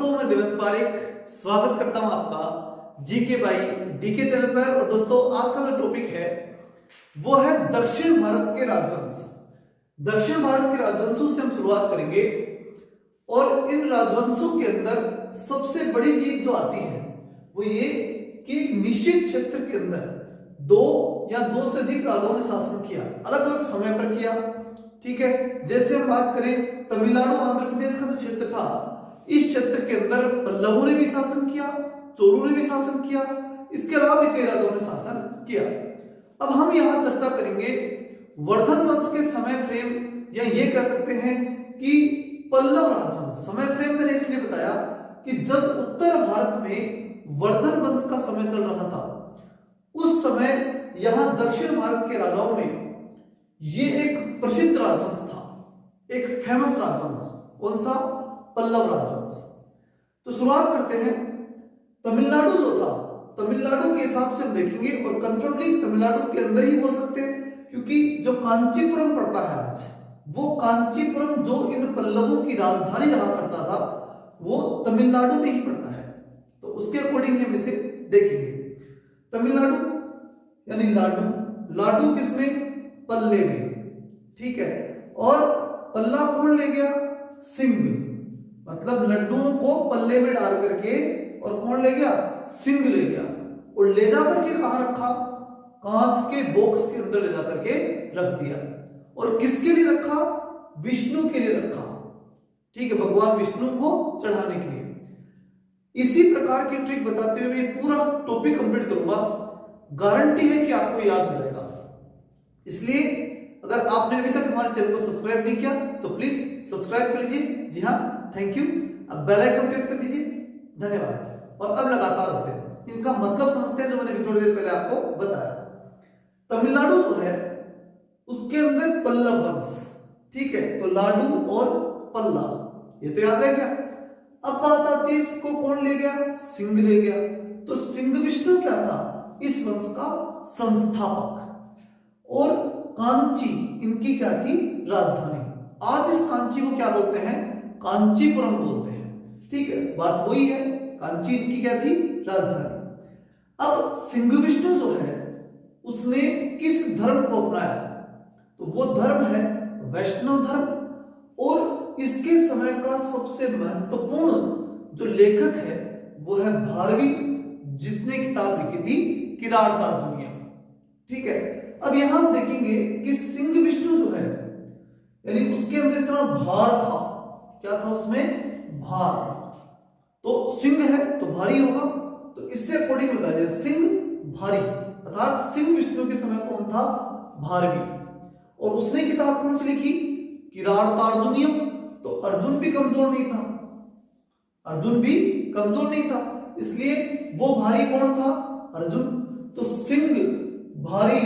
दोस्तों, मैं देवेंद्र पारिक स्वागत करता हूं आपका जीके बाई डीके चैनल पर। और दोस्तों, आज का जो टॉपिक है वो है दक्षिण भारत के राजवंश। दक्षिण भारत के राजवंशों से हम शुरुआत करेंगे और इन राजवंशों के अंदर सबसे बड़ी चीज जो आती है वो ये कि एक निश्चित क्षेत्र के अंदर दो या दो से अधिक राजाओं ने शासन किया, अलग अलग समय पर किया। ठीक है, जैसे हम बात करें तमिलनाडु आंध्र प्रदेश का जो क्षेत्र था, इस क्षेत्र के अंदर पल्लवों ने भी शासन किया, चोलों ने भी शासन किया, इसके अलावा भी कई राजाओं ने शासन किया। अब हम यहाँ चर्चा करेंगे वर्धन वंश के समय फ्रेम, या ये कह सकते हैं कि पल्लव राजवंश। समय फ्रेम मैंने इसलिए बताया कि जब उत्तर भारत में वर्धन वंश का समय चल रहा था, उस समय यहां दक्षिण भारत के राजाओं में ये एक प्रसिद्ध राजवंश था, एक फेमस राजवंश। कौन सा? पल्लव राजवंश। तो शुरुआत करते हैं। तमिलनाडु जो था, तमिलनाडु के हिसाब से हम देखेंगे और कंट्रोलिंग तमिलनाडु के अंदर ही बोल सकते हैं, क्योंकि जो कांचीपुरम पड़ता है आज, वो कांचीपुरम जो इन पल्लवों की राजधानी रहा करता था, वो तमिलनाडु में ही पड़ता है। तो उसके अकॉर्डिंग हम इसे देखेंगे। तमिलनाडु यानी लाडू, लाडू किसमें? पल्ले में। ठीक है, और पल्ला कौन ले गया? सिंह। मतलब लड्डुओं को पल्ले में डाल करके, और कौन ले गया? सिंह ले गया। और ले जा करके कहां रखा? कांच के बॉक्स के अंदर ले जा करके रख दिया। और किसके लिए रखा? विष्णु के लिए रखा। ठीक है, भगवान विष्णु को चढ़ाने के लिए। इसी प्रकार की ट्रिक बताते हुए पूरा टॉपिक कंप्लीट करूंगा। गारंटी है कि आपको याद हो जाएगा। इसलिए अगर आपने अभी तक हमारे चैनल को सब्सक्राइब नहीं किया तो प्लीज सब्सक्राइब कर लीजिए। जी हाँ, थैंक यू। अब बेल आइकन प्रेस कर दीजिए। धन्यवाद। और अब लगातार होते हैं, इनका मतलब समझते हैं जो मैंने थोड़ी देर पहले आपको बताया। तमिलनाडु जो है उसके अंदर पल्लव वंश। ठीक है, तो लाडू और पल्ला, ये तो याद रह गया। अब बात आती है, इसको कौन ले गया? सिंह ले गया। तो सिंह विष्णु क्या था? इस वंश का संस्थापक। और कांची इनकी क्या थी? राजधानी। आज इस कांची को क्या बोलते हैं? कांचीपुरम बोलते हैं। ठीक है, बात वही है। कांची इनकी क्या थी? राजधानी। अब सिंह विष्णु जो है उसने किस धर्म को अपनाया? तो वो धर्म है वैष्णव धर्म। और इसके समय का सबसे महत्वपूर्ण जो लेखक है वो है भारवी, जिसने किताब लिखी थी किरातार्जुनीय। ठीक है, अब यहां हम देखेंगे कि सिंह विष्णु जो है, यानी उसके अंदर इतना भार था। क्या था उसमें? भार। तो सिंह है तो भारी होगा, तो इससे अकॉर्डिंग बताया जाए सिंह भारी, अर्थात सिंह विष्णु के समय कौन था? भारवी। और उसने किताब कौन सी लिखी? किरातार्जुनीयम। तो अर्जुन भी कमजोर नहीं था, अर्जुन भी कमजोर नहीं था, इसलिए वो भारी कौन था? अर्जुन। तो सिंह, भारी,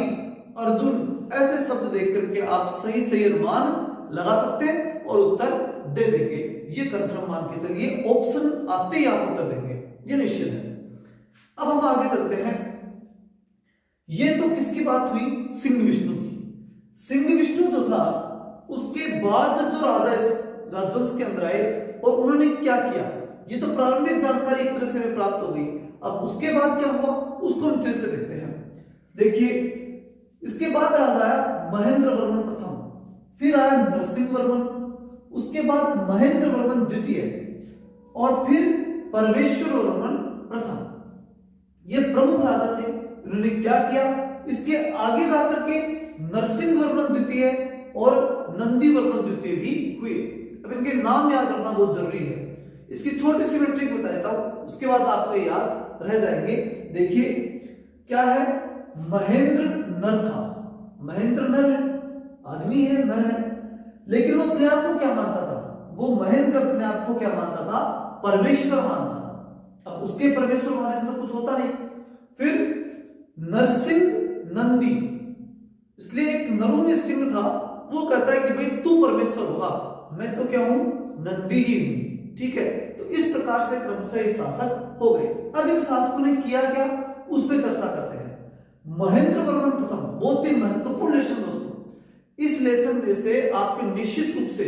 अर्जुन, ऐसे शब्द देख करके आप सही सही अनुमान लगा सकते हैं और उत्तर दे देंगे। ये कंफर्म मान के चलिए, ऑप्शन आते ही आप उत्तर देंगे, ये निश्चित है। अब हम आगे चलते हैं। ये तो किसकी बात हुई? सिंह विष्णु की। सिंह विष्णु जो था उसके बाद जो राजा इस राजवंश के अंदर आए और उन्होंने क्या किया, ये तो प्रारंभिक जानकारी एक तरह से हमें प्राप्त हो गई। अब उसके बाद क्या हुआ उसको हम फिर से देखते हैं। देखिए, इसके बाद राजा आया महेंद्र वर्मन प्रथम, फिर आया नरसिंह वर्मन, उसके बाद महेंद्र वर्मन द्वितीय, और फिर परमेश्वर वर्मन प्रथम। ये प्रमुख राजा थे। इन्होंने क्या किया? इसके आगे जाकर के नरसिंह वर्मन द्वितीय और नंदी वर्मन द्वितीय भी हुए। अब इनके नाम याद रखना बहुत जरूरी है। इसकी छोटी सी मैं ट्रिक बता देता हूं, उसके बाद आपको याद रह जाएंगे। देखिए क्या है? महेंद्र नर था। महेंद्र नर है, आदमी है, नर है, लेकिन वो अपने आप को क्या मानता था? वो महेंद्र अपने आप को क्या मानता था? परमेश्वर मानता था। अब उसके परमेश्वर मानने से तो कुछ होता नहीं। फिर नरसिंह नंदी, इसलिए एक नरु में सिंह था, वो कहता है कि भाई तू परमेश्वर होगा, मैं तो क्या हूं? नंदी ही हूं। ठीक है, तो इस प्रकार से क्रमशः शासक हो गए। अब इन शासकों ने किया क्या, उस पर चर्चा करते हैं। महेंद्र वर्मन प्रथम, बहुत ही महत्वपूर्ण लेसन दोस्तों। इस लेसन में से आपके निश्चित रूप से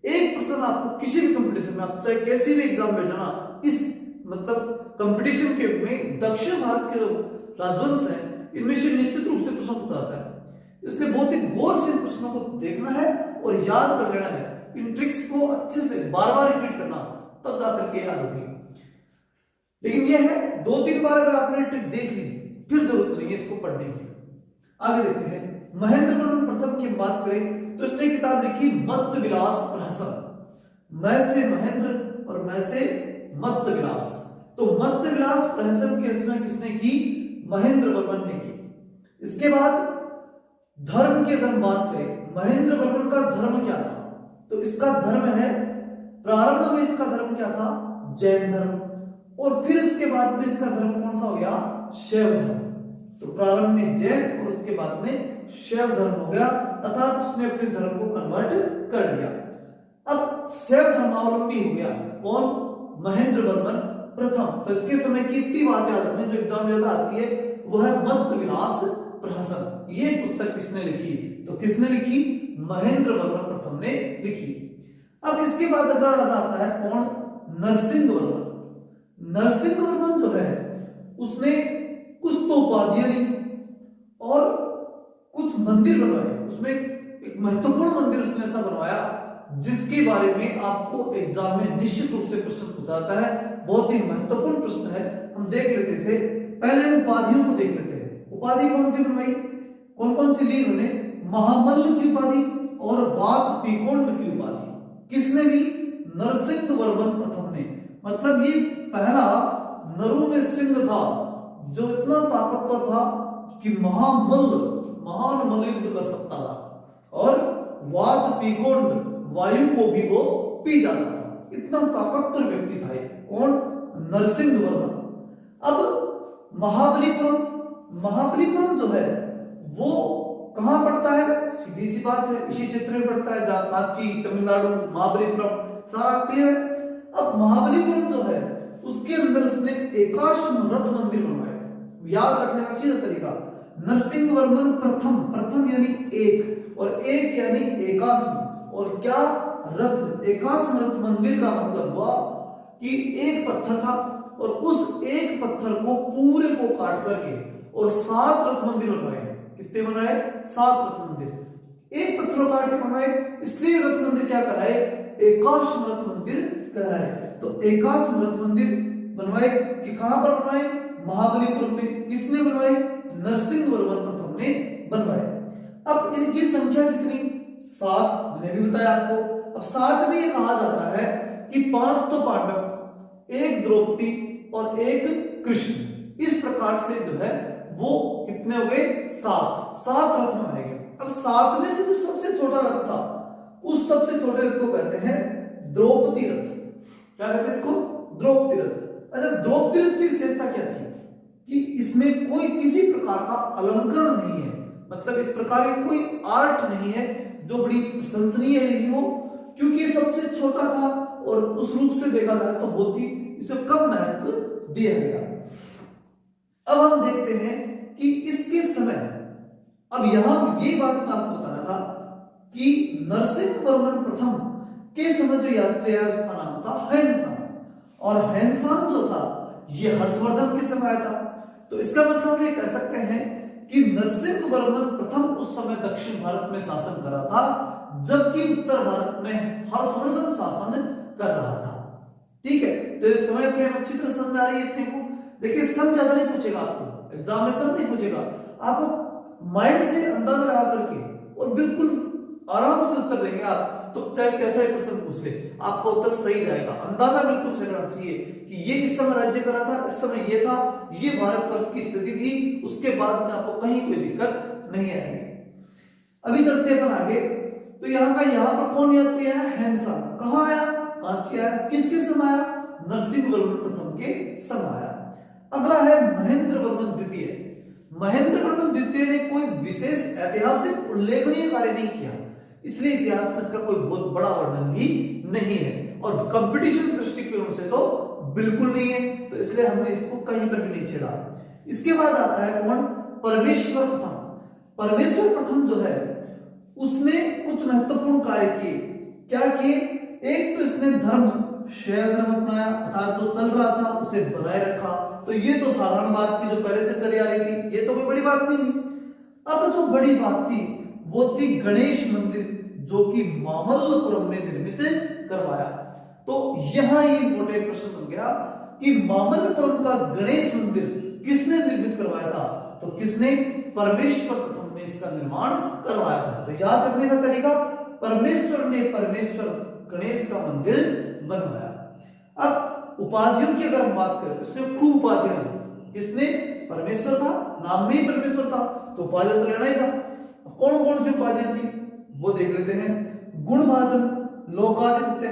एक प्रश्न आपको किसी भी कंपटीशन में, आप चाहे कैसी भी एग्जाम में जाना, इस मतलब कंपटीशन के में दक्षिण भारत के जो राजवंश हैं इनमें से निश्चित रूप से प्रश्न पूछा जाता है। इसलिए बहुत ही गौर से इन प्रश्नों को देखना है और याद कर लेना है। इन ट्रिक्स को अच्छे से बार बार रिपीट करना, तब जाकर के याद होगी। लेकिन यह है 2-3 बार अगर आपने ट्रिक देख ली फिर जरूरत नहीं है इसको पढ़ने की। आगे देखते हैं, महेंद्र वर्मन प्रथम की बात करें तो इसने किताब लिखी मत्त विलास प्रहसन। मैं से महेंद्र और मैं से मत्त विलास। तो मत्त विलास प्रहसन की रचना किसने की? महेंद्र वर्मन ने की। इसके बाद धर्म की अगर हम बात करें, महेंद्र वर्मन का धर्म क्या था? तो इसका धर्म है, प्रारंभ में इसका धर्म क्या था? जैन धर्म। और फिर उसके बाद में इसका धर्म कौन सा हो गया? शैव धर्म। तो प्रारंभ में जैन और उसके बाद में शैव धर्म हो गया, अर्थात उसने अपने धर्म को कन्वर्ट कर लिया। अब शैव धर्मावलंबी हो गया कौन? महेंद्र वर्मन प्रथम। तो इसके समय की इतनी बात याद रखनी जो एग्जाम में ज्यादा आती है, वो है मत्त विलास प्रहसन। ये पुस्तक किसने लिखी? तो किसने लिखी? महेंद्र वर्मन प्रथम ने लिखी। अब इसके बाद अगला राजा आता है कौन? नरसिंह वर्मन। नरसिंह वर्मन जो है उसने कुछ तो उपाधियां ली और कुछ मंदिर बनवाए। उसमें एक महत्वपूर्ण मंदिर उसने ऐसा बनवाया जिसके बारे में आपको एग्जाम में निश्चित रूप से प्रश्न पूछा जाता है। बहुत ही महत्वपूर्ण प्रश्न है, हम देख लेते इसे। पहले हम उपाधियों को देख लेते हैं। उपाधि कौन सी बनवाई, कौन कौन सी ली उन्होंने? महामल्ल की उपाधि और वात पीकोंड की उपाधि किसने ली? नरसिंह वर्मन प्रथम ने। मतलब ये पहला नरु में सिंह था जो इतना ताकतवर था कि महान मल्ल युद्ध कर सकता था, और वात पीकोंड वायु को भी वो पी जाता था। इतना ताकतवर व्यक्ति था ये कौन? नरसिंह वर्मन। अब महाबलीपुरम जो है वो कहां पड़ता है? सीधी सी बात है, इसी क्षेत्र में पड़ता है जहां कांची, तमिलनाडु, महाबलीपुरम सारा क्लियर है। अब महाबलीपुरम जो है उसके अंदर उसने एकाश्म रथ मंदिर बनवाया। याद रखने का सीधा तरीका, नरसिंह वर्मन प्रथम यानी एक, और एक यानी एकाश्म, और क्या? रथ। एकाश्म रथ मंदिर का मतलब हुआ कि एक पत्थर था और उस एक पत्थर को पूरे को काट करके और 7 रथ मंदिर बनवाए। कितने बनाए? 7 रथ मंदिर। एक पत्थर काट के बनवाए, इसलिए रथ मंदिर क्या कराए? एकाश्म रथ मंदिर कहलाए। तो एकाश्म रथ मंदिर बनवाए कि कहां पर बनवाए? महाबलीपुरम में। किसने बनवाए? नरसिंह वर्मन प्रथम ने बनवाए। अब इनकी संख्या कितनी? 7, मैंने भी बताया आपको। अब 7 में यह कहा जाता है कि 5 तो पांडव, 1 द्रौपदी और 1 कृष्ण। इस प्रकार से जो है वो कितने हो गए? 7 रथ बनाए गए। अब 7 में से जो सबसे छोटा रथ था, उस सबसे छोटे रथ को कहते हैं द्रौपदी रथ। क्या कहते हैं इसको? द्रौपदी रथ। अच्छा, द्रौपदी रथ की विशेषता क्या थी? कि इसमें कोई किसी प्रकार का अलंकरण नहीं है, मतलब इस प्रकार की कोई आर्ट नहीं है जो बड़ी प्रशंसनीय नहीं हो, क्योंकि ये सबसे छोटा था और उस रूप से देखा जाए तो बहुत ही इसे कम महत्व दिया गया। अब हम देखते हैं कि इसके समय, अब यहां ये बात मैं आपको बताना था कि नरसिंह वर्मन प्रथम के समय जो यात्री है उसका नाम था हैनसांग, और हैनसांग जो था ये हर्षवर्धन के समय आया था। तो इसका मतलब हम ये कह सकते हैं कि नरसिंह वर्मन प्रथम उस समय दक्षिण भारत में शासन कर रहा था, जबकि उत्तर भारत में हर्षवर्धन शासन कर रहा था। ठीक है, तो ये समय फ्रेम अच्छी तरह समझ में आ रही है अपने को। देखिए, सन ज्यादा नहीं पूछेगा आपको एग्जाम में, सन नहीं पूछेगा आपको, माइंड से अंदाजा लगा करके और बिल्कुल आराम से उत्तर देंगे आप। तो चाहे कैसा ही प्रश्न पूछ ले, आपका उत्तर सही जाएगा। अंदाजा बिल्कुल सही रहना चाहिए कि ये इस समय राज्य कर रहा था, इस समय ये था, ये भारतवर्ष की स्थिति थी, उसके बाद में आपको कहीं कोई दिक्कत नहीं आएगी। अभी चलते अपन आगे। तो यहाँ पर कौन यात्री है? हैनसांग। कहाँ आया? कांची आया। किसके समय आया? नरसिंह वर्मन प्रथम के समय आया। अगला है महेंद्र वर्मन द्वितीय। महेंद्र वर्मन द्वितीय ने कोई विशेष ऐतिहासिक उल्लेखनीय कार्य नहीं किया, इसलिए इतिहास में इसका कोई बहुत बड़ा वर्णन भी नहीं है, और कंपटीशन की दृष्टिकोण से तो बिल्कुल नहीं है, तो इसलिए हमने इसको कहीं पर भी नहीं छेड़ा। इसके बाद आता है कौन? परमेश्वर प्रथम। परमेश्वर प्रथम जो है उसने कुछ महत्वपूर्ण कार्य किए। क्या किए? एक तो इसने धर्म शैव धर्म अपनाया, अर्थात जो चल रहा था उसे बनाए रखा, तो ये तो साधारण बात थी जो पहले से चली आ रही थी, ये तो कोई बड़ी बात नहीं। अब जो बड़ी बात थी वो थी गणेश मंदिर, जो कि मामल्लपुरम में निर्मित करवाया। तो यहां ये इंपॉर्टेंट प्रश्न बन गया कि मामल्लपुरम का गणेश मंदिर किसने निर्मित करवाया था, तो किसने, परमेश्वर प्रथम ने इसका निर्माण करवाया था। तो याद रखने का तरीका, परमेश्वर ने परमेश्वर गणेश का मंदिर बनवाया। अब उपाधियों की अगर हम बात करें तो इसमें खूब उपाधियां हैं, किसने, परमेश्वर था, नाम में ही परमेश्वर था तो उपाधियां तो लेना ही था। कौन कौन सी उपाधियां थी वो देख लेते हैं। गुणभाजन, लोकादित्य,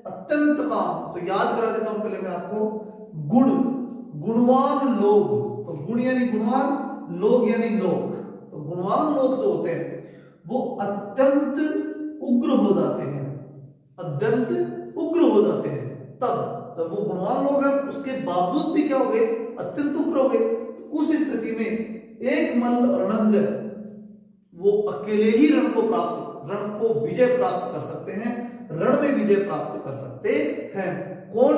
अत्यंत काम, तो याद करा देता हूं पहले मैं आपको। गुण, गुणवान लोग, तो गुण यानी गुणवान, लोग यानी लोग, तो गुणवान लोग जो होते हैं वो अत्यंत उग्र हो जाते हैं, अत्यंत उग्र हो जाते हैं। तब जब वो गुणवान लोग हैं उसके बावजूद भी क्या हो गए, अत्यंत उग्र हो गए, तो उस स्थिति में एक मल्ल रणंजय वो अकेले ही रण को विजय प्राप्त कर सकते हैं, रण में विजय प्राप्त कर सकते हैं। कौन,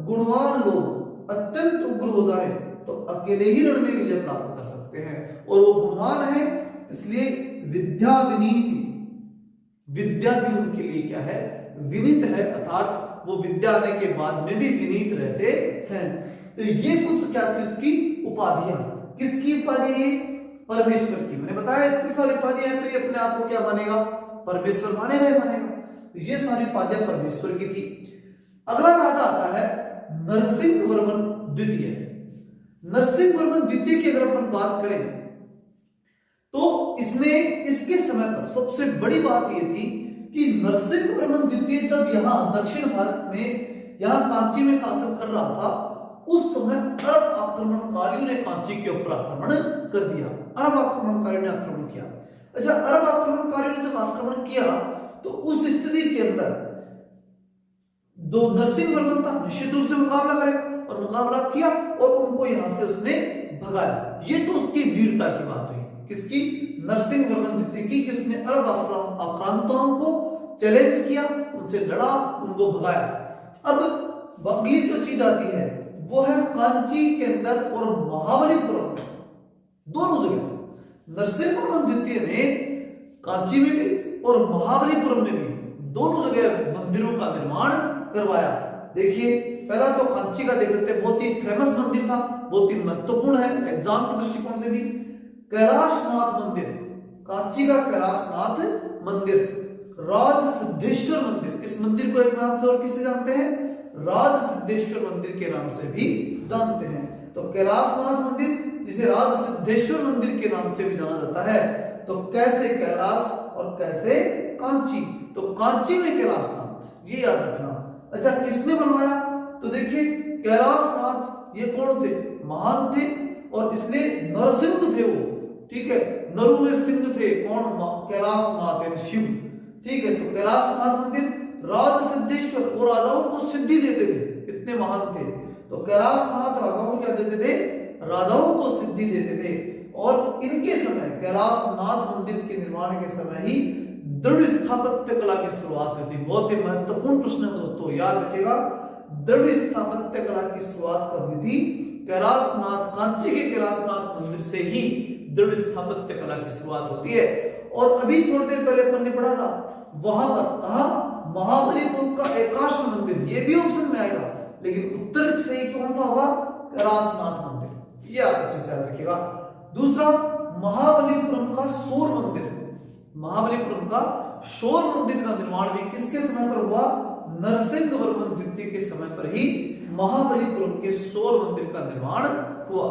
गुणवान लोग अत्यंत उग्र हो जाए तो अकेले ही रण में विजय प्राप्त कर सकते हैं, और वो गुणवान है इसलिए विद्या विनीति, विद्या भी उनके लिए क्या है, विनीत है, अर्थात वो विद्या आने के बाद में भी विनीत रहते हैं। तो ये कुछ क्या थी उसकी उपाधियां, किसकी उपाधि है, परमेश्वर की। मैंने बताया इतनी सारी उपाधियां हैं तो ये अपने आप को क्या मानेगा, परमेश्वर मानेगा ही मानेगा। तो ये सारी उपाधियां परमेश्वर की थी। अगला राजा आता है नरसिंह वर्मन द्वितीय। नरसिंह वर्मन द्वितीय की अगर अपन बात करें तो इसने, इसके समय पर सबसे बड़ी बात यह थी कि नरसिंह वर्मन द्वितीय जब यहां दक्षिण भारत में, यहां कांची में शासन कर रहा था, उस समय अरब आक्रमणकारियों ने कांची के ऊपर आक्रमण कर दिया। अरब आक्रमणकारियों ने आक्रमण किया। अच्छा, अरब आक्रमणकारियों ने जब आक्रमण किया तो उस स्थिति के अंदर जो नरसिंह वर्मन था निश्चित रूप से मुकाबला करेगा, और मुकाबला किया और उनको यहां से उसने भगाया। ये तो उसकी वीरता की बात हुई, किसकी, नरसिंह वर्मन द्वितीय की, कि उसने अरब आक्रांताओं को चैलेंज किया, उनसे लड़ा, उनको भगाया। अब अगली जो चीज आती है वो है कांची के अंदर और महाबलीपुरम, दोनों जगह नरसिंह वर्मन द्वितीय ने कांची में भी और महाबलीपुरम में भी दोनों जगह मंदिरों का निर्माण करवाया। देखिए पहला तो कांची का देख लेते हैं, बहुत ही फेमस मंदिर था, बहुत ही महत्वपूर्ण है एग्जाम के दृष्टिकोण से भी। कैलाशनाथ मंदिर, कांची का कैलाशनाथ मंदिर, राज सिद्धेश्वर मंदिर, इस मंदिर को एक नाम से और किससे जानते हैं, राज सिद्धेश्वर मंदिर के नाम से भी जानते हैं। तो कैलाशनाथ मंदिर जिसे राज सिद्धेश्वर मंदिर के नाम से भी जाना जाता है। तो कैसे कैलाश और कैसे कांची, तो कांची में कैलाशनाथ, ये याद रखना। अच्छा, किसने बनवाया, तो देखिए कैलाशनाथ ये कौन थे, महान थे, और इसलिए नरसिंह थे वो, ठीक है, नरु में सिंह थे, कौन, कैलाशनाथ यानी शिव, ठीक है। तो कैलाशनाथ मंदिर, राज सिद्धेश्वर, वो राजाओं को सिद्धि देते थे, इतने महान थे। तो कैलाशनाथ राजाओं को क्या देते थे, राजाओं को सिद्धि देते थे। और इनके समय, कैलाशनाथ मंदिर के निर्माण के समय ही दृढ़ स्थापत्य कला की शुरुआत हुई थी। बहुत ही महत्वपूर्ण प्रश्न है दोस्तों, याद रखिएगा, दृढ़ स्थापत्य कला की शुरुआत कब हुई थी, कैलाशनाथ, कांची के कैलाशनाथ मंदिर से ही दृढ़ स्थापत्य कला की शुरुआत होती है। और अभी थोड़ी देर पहले अपन ने पढ़ा था, वहां पर कहा महाबलीपुरम का एकाश्म मंदिर, ये भी ऑप्शन में आएगा, लेकिन उत्तर सही कौन सा होगा, कैलाशनाथ मंदिर, ये आप अच्छे से याद रखिएगा। दूसरा, महाबलीपुरम का शोर मंदिर, महाबलीपुरम का शोर मंदिर का निर्माण भी किसके समय पर हुआ, नरसिंह वर्मन द्वितीय के समय पर ही महाबलीपुरम के शोर मंदिर का निर्माण हुआ।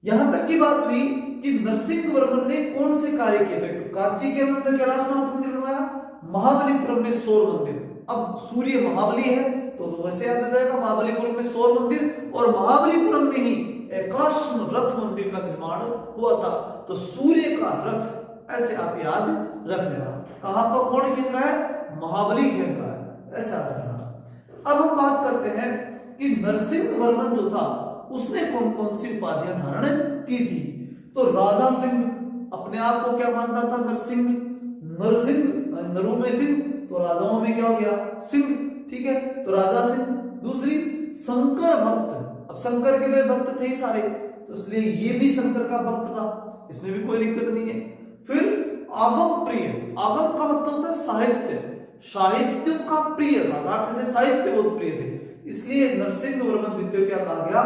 यहां तक की बात हुई कि नरसिंह वर्मन ने कौन से कार्य किए थे, तो कांची के अंदर कैलाशनाथ मंदिर बनवाया, महाबलीपुरम में शोर मंदिर। अब सूर्य महाबली है तो वैसे याद आ जाएगा, महाबलीपुरम में शोर मंदिर, और महाबलीपुरम में ही एकाश्म रथ मंदिर का निर्माण हुआ था। तो सूर्य का रथ ऐसे आप याद रख लेना, कहां पर कौन खींच रहा है, महाबली खींच रहा है, ऐसा याद रखना। अब हम बात करते हैं कि नरसिंह वर्मन जो था उसने कौन कौन सी उपाधियां धारण की थी। तो राजा सिंह, अपने आप को क्या मानता था, नरसिंह, नरसिंह नरु में सिंह, तो राजाओं में क्या हो गया, सिंह, ठीक है, तो राजा सिंह। दूसरी शंकर भक्त, अब शंकर के वे भक्त थे ही सारे, तो इसलिए ये भी शंकर का भक्त था, इसमें भी कोई दिक्कत नहीं है। फिर आगम प्रिय, आगम का मतलब होता है साहित्य, साहित्य का प्रिय था, अर्थात से साहित्य बहुत प्रिय थे, इसलिए नरसिंह वर्मन द्वितीय क्या कहा गया,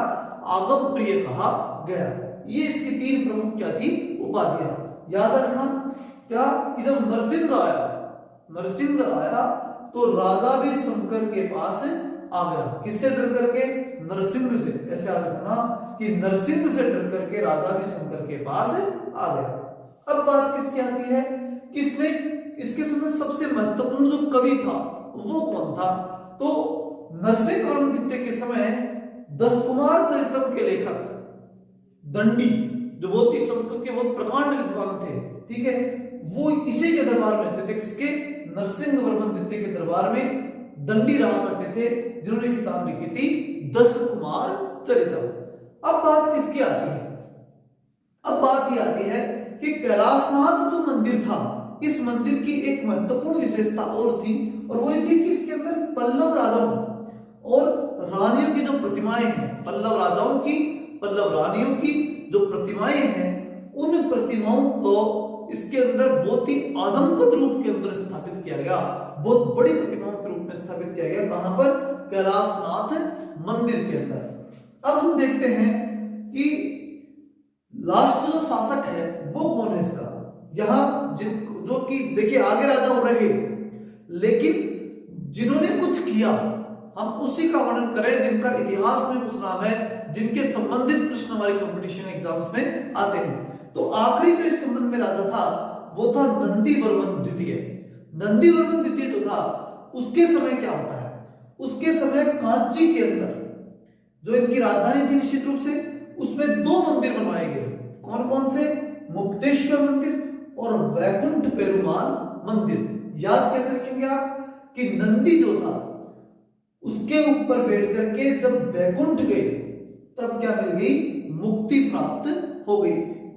आगम प्रिय कहा गया। ये इसकी तीन प्रमुख क्या थी, उपाधियां। याद रखना क्या कि जब नरसिंह आया, नरसिंह आया तो राजा भी शंकर के पास आ गया, किससे डर करके, नरसिंह से। ऐसे याद रखना कि नरसिंह से डर करके राजा भी शंकर के पास आ गया। अब बात किसकी आती है, किसने इसके समय सबसे महत्वपूर्ण जो कवि था वो कौन था, तो नरसिंह वर्मन द्वितीय के समय 10 कुमार चरितम के लेखक दंडी, जो बहुत ही संस्कृत के बहुत प्रकांड विद्वान थे, ठीक है, वो इसी के दरबार में रहते थे, किसके, नरसिंह वर्मन द्वितीय के दरबार में दंडी रहा करते थे, जिन्होंने किताब लिखी थी 10 कुमार चरितम। अब बात किसकी आती है, अब बात ये आती है कि कैलाशनाथ जो मंदिर था, इस मंदिर की एक महत्वपूर्ण विशेषता और थी, और वो ये थी कि इसके अंदर पल्लव राजाओं और रानियों की जो प्रतिमाएं हैं, पल्लव राजाओं की, पल्लव रानियों की जो प्रतिमाएं हैं, उन प्रतिमाओं को इसके अंदर बहुत ही आदमकद रूप के अंदर स्थापित किया गया, बहुत बड़ी प्रतिमाओं के रूप में स्थापित किया गया। कहां पर, कैलाशनाथ मंदिर के अंदर। अब हम देखते हैं कि लास्ट जो शासक है वो कौन है इसका, यहां जो कि देखिए आगे राजा हो रहे, लेकिन जिन्होंने कुछ किया हम उसी का वर्णन करें, जिनका इतिहास में कुछ नाम है, जिनके संबंधित प्रश्न हमारे कंपटीशन एग्जाम्स में आते हैं। तो आखिरी जो इस संबंध में राजा था वो था नंदी वर्मन द्वितीय। नंदी वर्मन द्वितीय जो था उसके समय क्या होता है, उसके समय कांची के अंदर जो इनकी राजधानी थी निश्चित रूप से, उसमें 2 मंदिर बनवाए गए। कौन कौन से, मुक्तेश्वर मंदिर और वैकुंठ पेरुमाल मंदिर। याद कैसे रखेंगे आप कि नंदी जो था उसके ऊपर बैठ करके जब वैकुंठ गए तब क्या मिल गई, मुक्ति प्राप्त हो गई।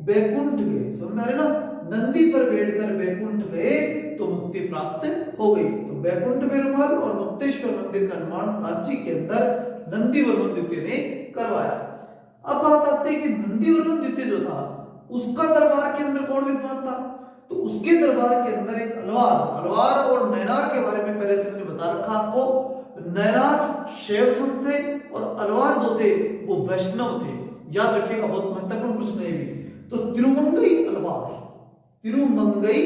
वैकुंठ गए, समझ आ रहे ना, नंदी पर बैठकर वैकुंठ गए तो मुक्ति प्राप्त हो गई। तो वैकुंठ पेरुमाल और मुक्तेश्वर मंदिर का निर्माण कांची के अंदर नंदी वर्मन द्वितीय ने करवाया। अब बात आती है कि नंदी वर्मन द्वितीय जो था उसका दरबार के अंदर कौन विद्वान था, तो उसके दरबार के अंदर एक अलवार और नैनार के बारे में पहले से मैंने बता रखा आपको। नैनार शैव संत थे और अलवार जो थे वो वैष्णव थे। याद रखिएगा, बहुत महत्वपूर्ण प्रश्न है ये। तो तिरुमंगई अलवार, तिरुमंगई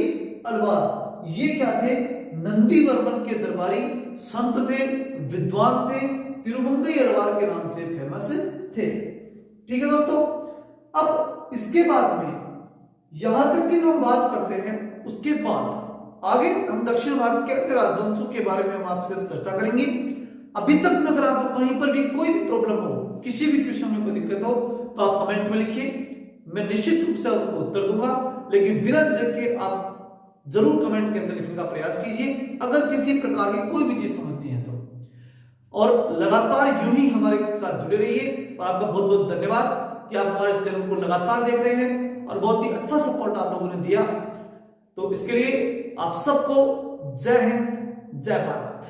अलवार ये क्या थे, नंदी वर्मन के दरबारी संत थे, विद्वान थे, तिरुमंगई अलवार के नाम से फेमस थे। ठीक है दोस्तों, अब इसके बाद में यहां तक की जो हम बात करते हैं, उसके बाद आगे हम दक्षिण भारत के अन्य राजवंशों के बारे में हम आपसे चर्चा करेंगे। अभी तक में अगर आपको कहीं पर भी कोई भी प्रॉब्लम हो, किसी भी क्वेश्चन में कोई दिक्कत हो, तो आप कमेंट में लिखिए, मैं निश्चित रूप से आपको उत्तर दूंगा। लेकिन बिना झिझक के आप जरूर कमेंट के अंदर लिखने का प्रयास कीजिए अगर किसी प्रकार की कोई भी चीज समझनी है तो। और लगातार यूं ही हमारे साथ जुड़े रहिए, और आपका बहुत बहुत धन्यवाद कि आप हमारे चैनल को लगातार देख रहे हैं और बहुत ही अच्छा सपोर्ट आप लोगों ने दिया। तो इसके लिए आप सबको जय हिंद, जय भारत।